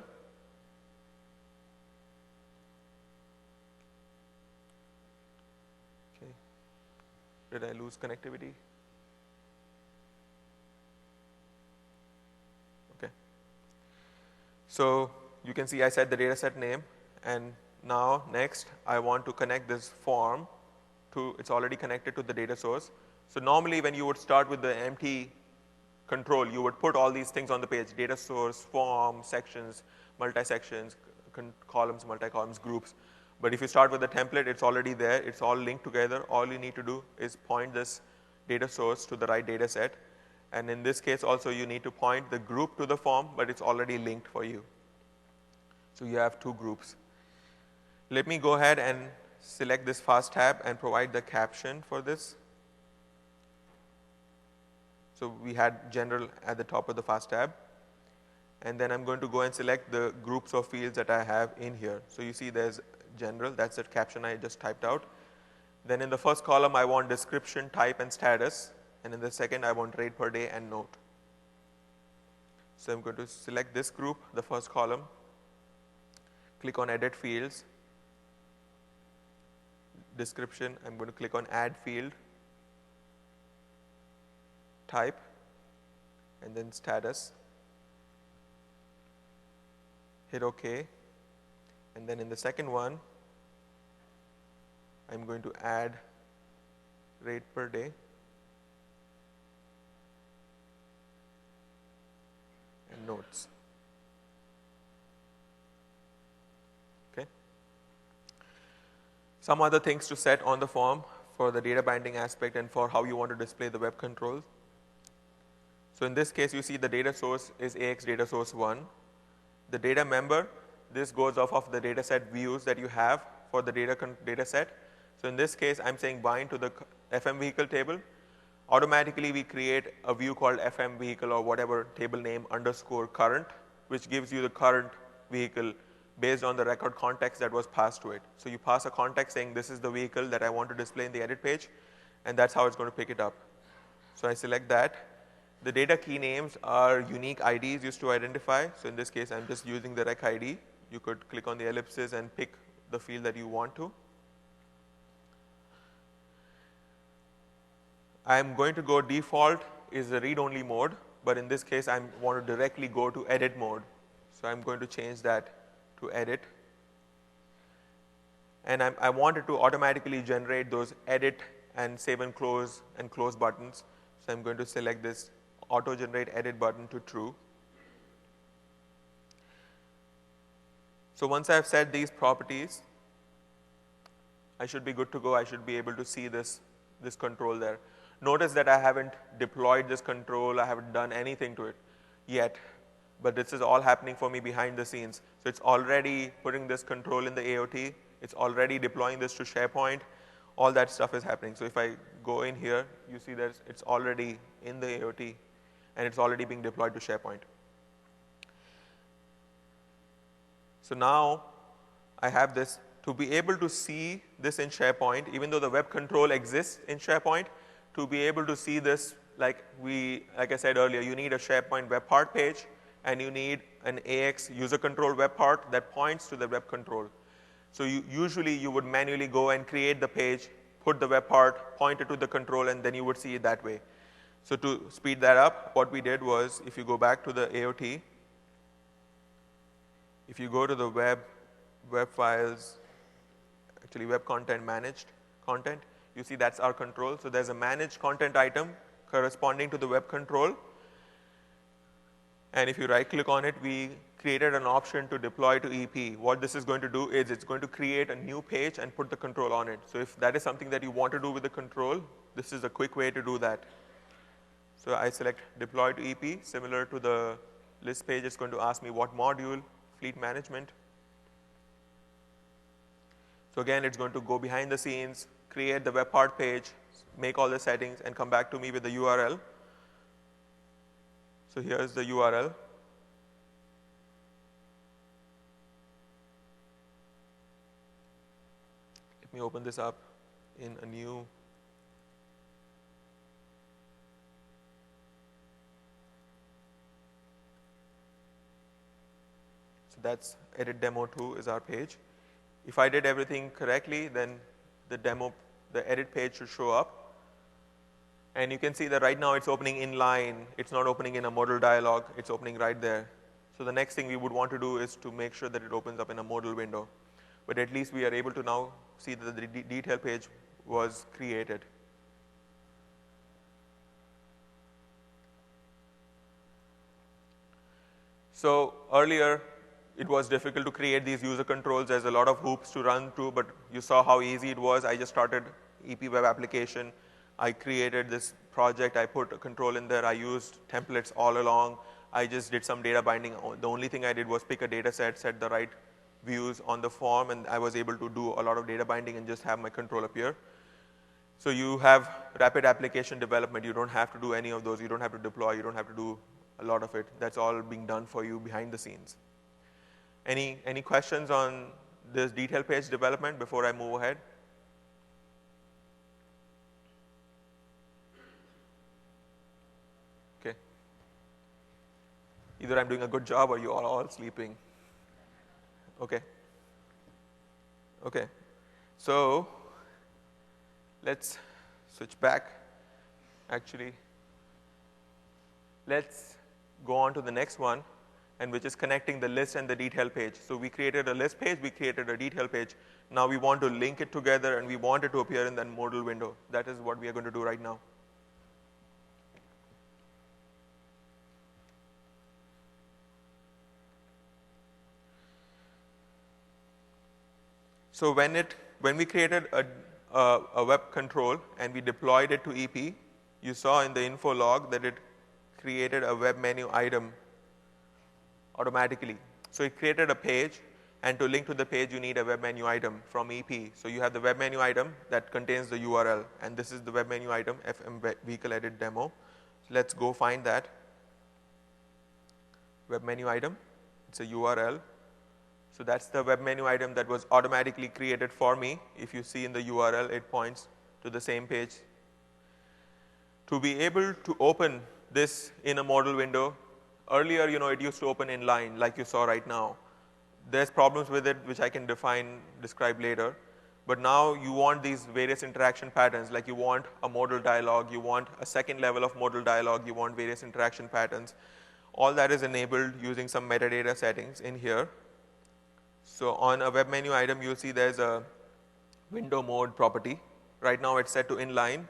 Okay. Did I lose connectivity? Okay. So you can see I set the data set name, and now next I want to connect this form to, it's already connected to the data source. So normally when you would start with the empty control, you would put all these things on the page: data source, form, sections, multi-sections, columns, multi-columns, groups. But if you start with the template, it's already there. It's all linked together. All you need to do is point this data source to the right data set. And in this case also, you need to point the group to the form, but it's already linked for you. So you have two groups. Let me go ahead and select this fast tab and provide the caption for this. So we had general at the top of the fast tab. And then I'm going to go and select the groups of fields that I have in here. So you see there's general, that's the caption I just typed out. Then in the first column, I want description, type, and status. And in the second, I want rate per day and note. So I'm going to select this group, the first column, click on edit fields, description, I'm going to click on add field, type, and then status. Hit OK. And then in the second one, I'm going to add rate per day. And notes. Okay. Some other things to set on the form for the data binding aspect and for how you want to display the web controls. So in this case, you see the data source is AX data source 1. The data member, this goes off of the data set views that you have for the data set. So in this case, I'm saying bind to the FM vehicle table. Automatically, we create a view called FM vehicle or whatever table name underscore current, which gives you the current vehicle based on the record context that was passed to it. So you pass a context saying this is the vehicle that I want to display in the edit page, and that's how it's going to pick it up. So I select that. The data key names are unique IDs used to identify. So in this case, I'm just using the rec ID. You could click on the ellipses and pick the field that you want to. I'm going to go default is the read-only mode, but in this case, I want to directly go to edit mode. So I'm going to change that to edit. And I want it to automatically generate those edit and save and close buttons. So I'm going to select this auto generate edit button to true. So once I've set these properties, I should be good to go. I should be able to see this control there. Notice that I haven't deployed this control. I haven't done anything to it yet, but this is all happening for me behind the scenes. So it's already putting this control in the AOT. It's already deploying this to SharePoint. All that stuff is happening. So if I go in here, you see that it's already in the AOT, and it's already being deployed to SharePoint. So now I have this. To be able to see this in SharePoint, even though the web control exists in SharePoint, to be able to see this, like I said earlier, you need a SharePoint web part page, and you need an AX user control web part that points to the web control. So usually you would manually go and create the page, put the web part, point it to the control, and then you would see it that way. So to speed that up, what we did was, if you go back to the AOT, if you go to the web files, actually web content managed content. You see that's our control. So there's a managed content item corresponding to the web control. And if you right click on it, we created an option to deploy to EP. What this is going to do is it's going to create a new page and put the control on it. So if that is something that you want to do with the control, this is a quick way to do that. So I select deploy to EP. Similar to the list page, it's going to ask me what module, fleet management. So again, it's going to go behind the scenes, create the web part page, make all the settings, and come back to me with the URL. So here's the URL. Let me open this up in a new. So that's edit demo 2 is our page. If I did everything correctly, then the edit page should show up. And you can see that right now it's opening in line. It's not opening in a modal dialog. It's opening right there. So the next thing we would want to do is to make sure that it opens up in a modal window. But at least we are able to now see that the detail page was created. So earlier, it was difficult to create these user controls. There's a lot of hoops to run through, but you saw how easy it was. I just started EP web application. I created this project. I put a control in there. I used templates all along. I just did some data binding. The only thing I did was pick a data set the right views on the form, and I was able to do a lot of data binding and just have my control appear. So you have rapid application development. You don't have to do any of those. You don't have to deploy. You don't have to do a lot of it. That's all being done for you behind the scenes. Any questions on this detail page development before I move ahead? Okay. Either I'm doing a good job or you are all sleeping. Okay. Okay. So let's switch back. Actually, let's go on to the next one, and which is connecting the list and the detail page. So we created a list page, we created a detail page. Now we want to link it together, and we want it to appear in that modal window. That is what we are going to do right now. So when we created a web control and we deployed it to EP, you saw in the info log that it created a web menu item automatically. So it created a page, and to link to the page, you need a web menu item from EP. So you have the web menu item that contains the URL, and this is the web menu item, FM vehicle edit demo. So let's go find that web menu item. It's a URL. So that's the web menu item that was automatically created for me. If you see in the URL, it points to the same page. To be able to open this in a modal window, earlier, it used to open in line like you saw right now. There's problems with it which I can describe later. But now you want these various interaction patterns, like you want a modal dialog, you want a second level of modal dialog, you want various interaction patterns. All that is enabled using some metadata settings in here. So on a web menu item, you'll see there's a window mode property. Right now it's set to inline.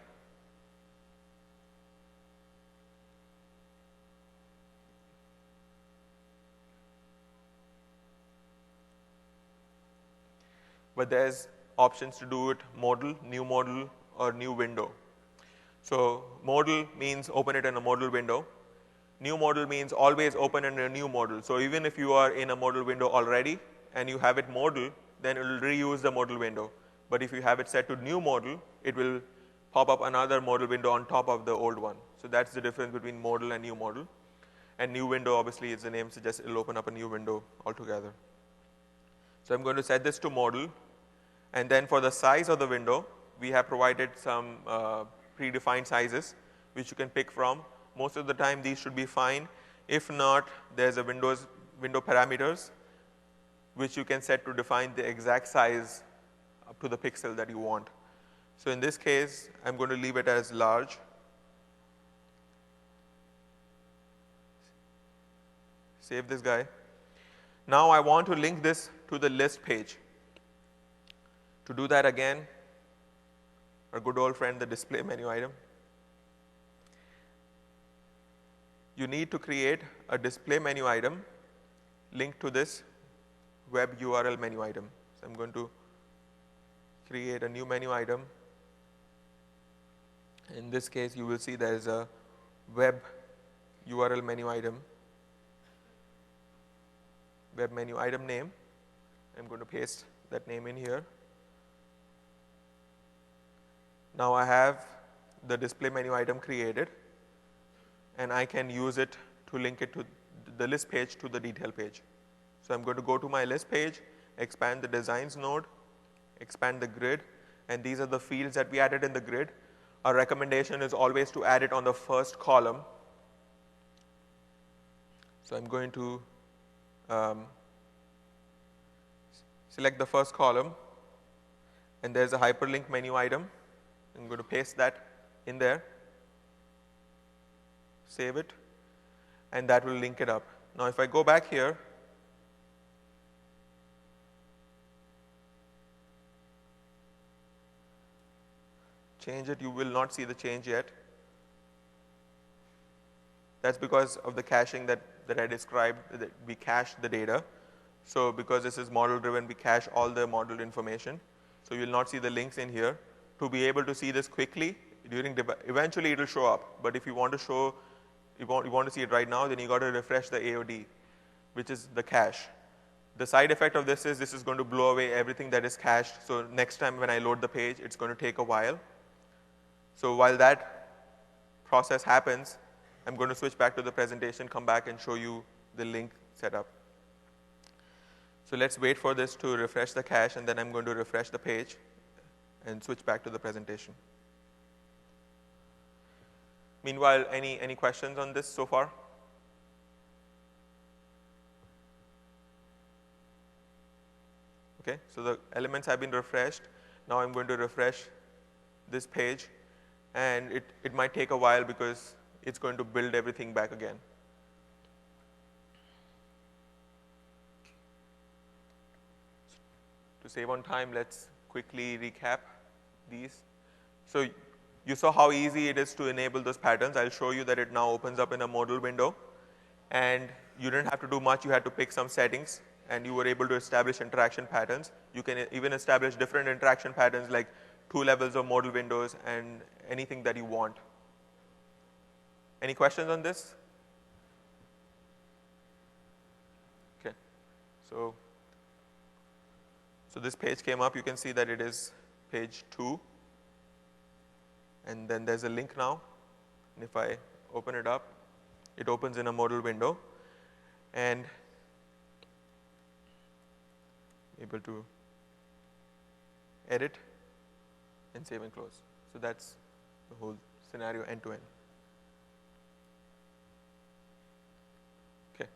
But there's options to do it modal, or new window. So modal means open it in a modal window. New modal means always open in a new modal. So even if you are in a modal window already and you have it modal, then it will reuse the modal window. But if you have it set to new modal, it will pop up another modal window on top of the old one. So that's the difference between modal and new modal. And new window, obviously, as the name suggests, it will open up a new window altogether. So I'm going to set this to modal. And then for the size of the window, we have provided some predefined sizes which you can pick from. Most of the time, these should be fine. If not, there's a window parameters which you can set to define the exact size up to the pixel that you want. So in this case, I'm going to leave it as large. Save this guy. Now I want to link this to the list page. To do that again, our good old friend, the display menu item. You need to create a display menu item linked to this web URL menu item. So I'm going to create a new menu item. In this case, you will see there is a web URL menu item, web menu item name. I'm going to paste that name in here. Now I have the display menu item created, and I can use it to link it to the list page to the detail page. So I'm going to go to my list page, expand the designs node, expand the grid, and these are the fields that we added in the grid. Our recommendation is always to add it on the first column. So I'm going to select the first column, and there's a hyperlink menu item. I'm going to paste that in there, save it, and that will link it up. Now if I go back here, change it, you will not see the change yet. That's because of the caching that I described, that we cached the data. So because this is model driven, we cache all the modeled information. So you will not see the links in here. To be able to see this quickly, eventually it will show up. But if you want to see it right now, then you got to refresh the AOD, which is the cache. The side effect of this is going to blow away everything that is cached. So next time when I load the page, it's going to take a while. So while that process happens, I'm going to switch back to the presentation, come back and show you the link setup. So let's wait for this to refresh the cache, and then I'm going to refresh the page and switch back to the presentation. Meanwhile, any questions on this so far? Okay, so the elements have been refreshed. Now I'm going to refresh this page, and it might take a while because it's going to build everything back again. To save on time, let's quickly recap these. So you saw how easy it is to enable those patterns. I'll show you that it now opens up in a modal window, and you didn't have to do much. You had to pick some settings, and you were able to establish interaction patterns. You can even establish different interaction patterns like 2 levels of modal windows and anything that you want. Any questions on this? Okay, so this page came up. You can see that it is page 2, and then there's a link now. And if I open it up, it opens in a modal window, and able to edit and save and close. So that's the whole scenario end to end. Okay.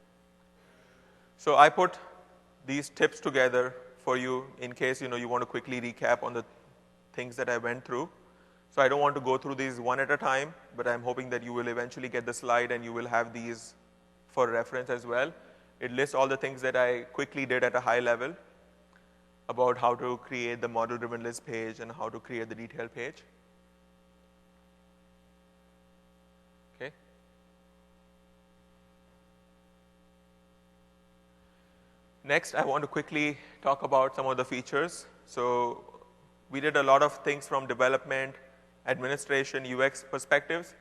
So I put these tips together for you in case you want to quickly recap on the things that I went through. So I don't want to go through these one at a time, but I'm hoping that you will eventually get the slide and you will have these for reference as well. It lists all the things that I quickly did at a high level about how to create the model-driven list page and how to create the detail page. Okay. Next, I want to quickly talk about some of the features. So we did a lot of things from development, administration, UX perspectives.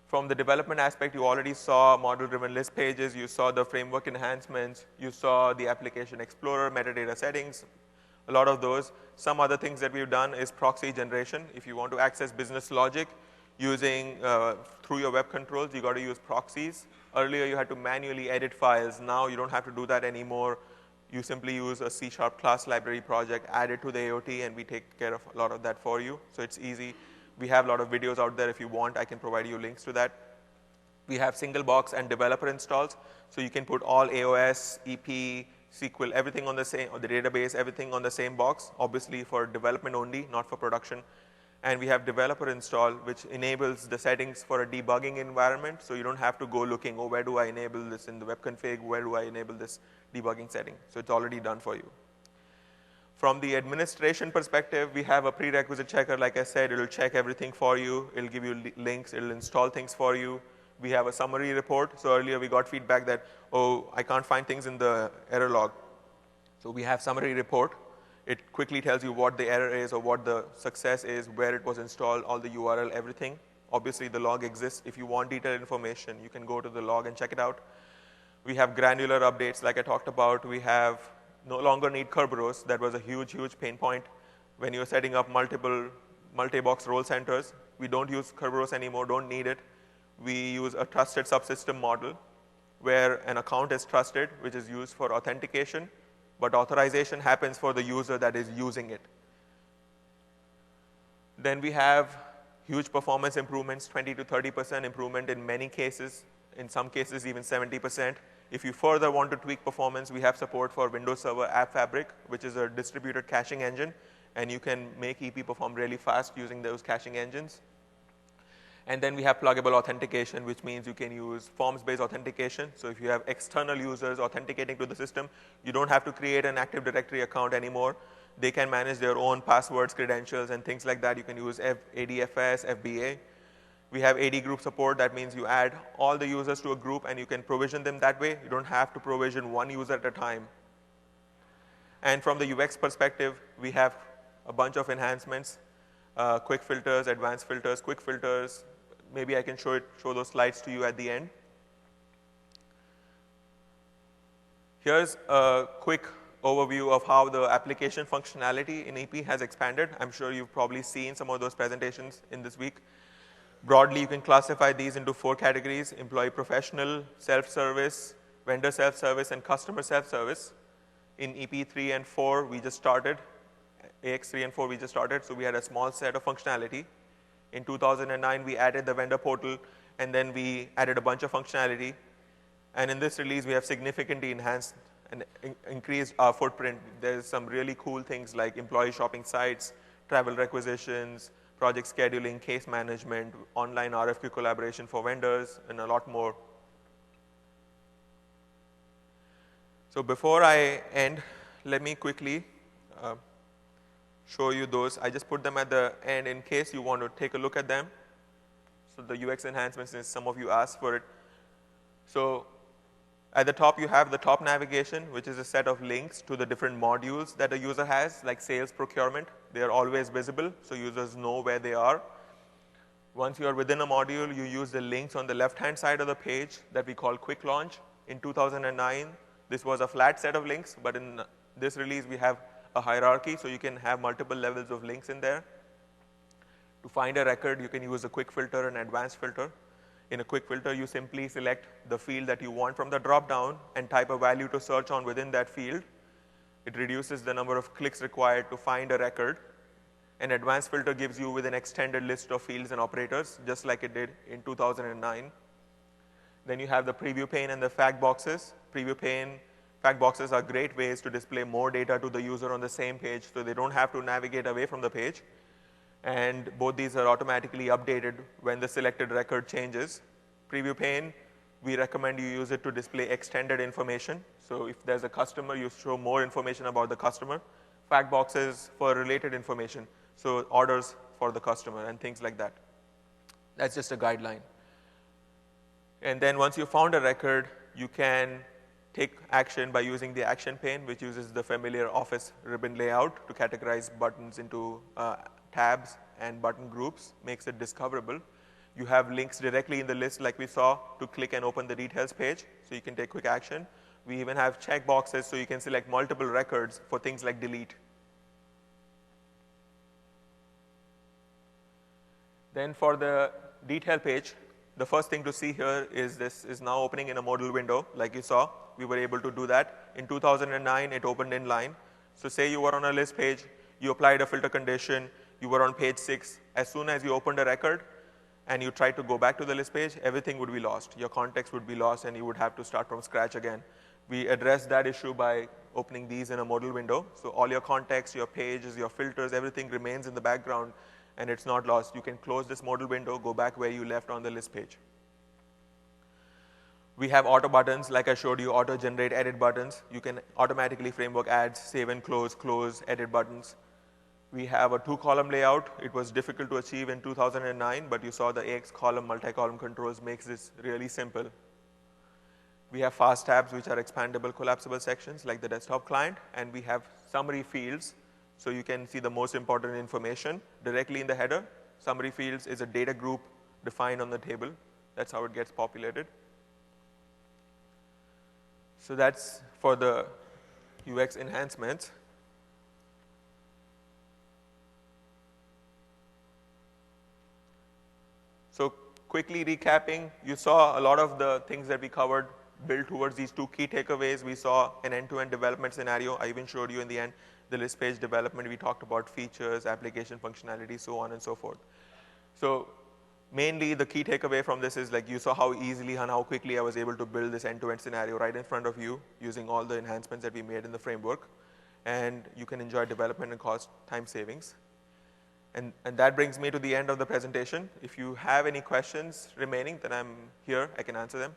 From the development aspect, you already saw model-driven list pages, you saw the framework enhancements, you saw the application explorer, metadata settings, a lot of those. Some other things that we've done is proxy generation. If you want to access business logic using through your web controls, you got to use proxies. Earlier, you had to manually edit files. Now you don't have to do that anymore. You simply use a C# class library project, add it to the AOT, and we take care of a lot of that for you. So it's easy. We have a lot of videos out there. If you want, I can provide you links to that. We have single box and developer installs. So you can put all AOS, EP, SQL, everything on the same, or the database, everything on the same box, obviously for development only, not for production. And we have developer install, which enables the settings for a debugging environment. So you don't have to go looking, oh, where do I enable this in the web config? Where do I enable this debugging setting? So it's already done for you. From the administration perspective, we have a prerequisite checker. Like I said, it'll check everything for you. It'll give you links. It'll install things for you. We have a summary report. So earlier we got feedback that, oh, I can't find things in the error log. So we have summary report. It quickly tells you what the error is or what the success is, where it was installed, all the URL, everything. Obviously, the log exists. If you want detailed information, you can go to the log and check it out. We have granular updates, like I talked about. We have no longer need Kerberos. That was a huge, huge pain point when you're setting up multiple multi-box role centers. We don't use Kerberos anymore, don't need it. We use a trusted subsystem model where an account is trusted, which is used for authentication, but authorization happens for the user that is using it. Then we have huge performance improvements, 20 to 30% improvement in many cases, in some cases even 70%. If you further want to tweak performance, we have support for Windows Server App Fabric, which is a distributed caching engine, and you can make EP perform really fast using those caching engines. And then we have pluggable authentication, which means you can use forms-based authentication. So if you have external users authenticating to the system, you don't have to create an Active Directory account anymore. They can manage their own passwords, credentials, and things like that. You can use ADFS, FBA. We have AD group support. That means you add all the users to a group, and you can provision them that way. You don't have to provision one user at a time. And from the UX perspective, we have a bunch of enhancements, quick filters, advanced filters, quick filters. Maybe I can show those slides to you at the end. Here's a quick overview of how the application functionality in EP has expanded. I'm sure you've probably seen some of those presentations in this week. Broadly, you can classify these into 4 categories: employee professional, self-service, vendor self-service, and customer self-service. In EP 3 and 4, we just started. AX 3 and 4, we just started, so we had a small set of functionality. In 2009, we added the vendor portal, and then we added a bunch of functionality. And in this release, we have significantly enhanced and increased our footprint. There's some really cool things like employee shopping sites, travel requisitions, project scheduling, case management, online RFQ collaboration for vendors, and a lot more. So before I end, let me quickly show you those. I just put them at the end in case you want to take a look at them. So the UX enhancements, since some of you asked for it. So at the top, you have the top navigation, which is a set of links to the different modules that a user has, like sales, procurement. They are always visible, so users know where they are. Once you are within a module, you use the links on the left-hand side of the page that we call Quick Launch. In 2009, this was a flat set of links, but in this release, we have a hierarchy, so you can have multiple levels of links in there. To find a record, you can use a quick filter and advanced filter. In a quick filter, you simply select the field that you want from the drop-down and type a value to search on within that field. It reduces the number of clicks required to find a record. An advanced filter gives you with an extended list of fields and operators, just like it did in 2009. Then you have the preview pane and the fact boxes. Preview pane, fact boxes are great ways to display more data to the user on the same page, so they don't have to navigate away from the page. And both these are automatically updated when the selected record changes. Preview pane, we recommend you use it to display extended information. So if there's a customer, you show more information about the customer. Fact boxes for related information, so orders for the customer and things like that. That's just a guideline. And then once you found a record, you can take action by using the action pane, which uses the familiar Office ribbon layout to categorize buttons into tabs and button groups, makes it discoverable. You have links directly in the list like we saw to click and open the details page, so you can take quick action. We even have check boxes so you can select multiple records for things like delete. Then for the detail page, the first thing to see here is this is now opening in a modal window, like you saw. We were able to do that. In 2009, it opened in line. So say you were on a list page, you applied a filter condition, you were on page 6. As soon as you opened a record and you tried to go back to the list page, everything would be lost. Your context would be lost, and you would have to start from scratch again. We addressed that issue by opening these in a modal window. So all your context, your pages, your filters, everything remains in the background, and it's not lost. You can close this modal window, go back where you left on the list page. We have auto buttons, like I showed you, auto-generate edit buttons. You can automatically framework adds, save and close, edit buttons. We have a 2-column layout. It was difficult to achieve in 2009, but you saw the AX column, multi-column controls makes this really simple. We have fast tabs, which are expandable, collapsible sections, like the desktop client, and we have summary fields, so you can see the most important information directly in the header. Summary fields is a data group defined on the table. That's how it gets populated. So that's for the UX enhancements. So quickly recapping, you saw a lot of the things that we covered built towards these 2 key takeaways. We saw an end-to-end development scenario. I even showed you in the end the list page development. We talked about features, application functionality, so on and so forth. So mainly the key takeaway from this is like you saw how easily and how quickly I was able to build this end-to-end scenario right in front of you using all the enhancements that we made in the framework. And you can enjoy development and cost time savings. And that brings me to the end of the presentation. If you have any questions remaining, then I'm here. I can answer them.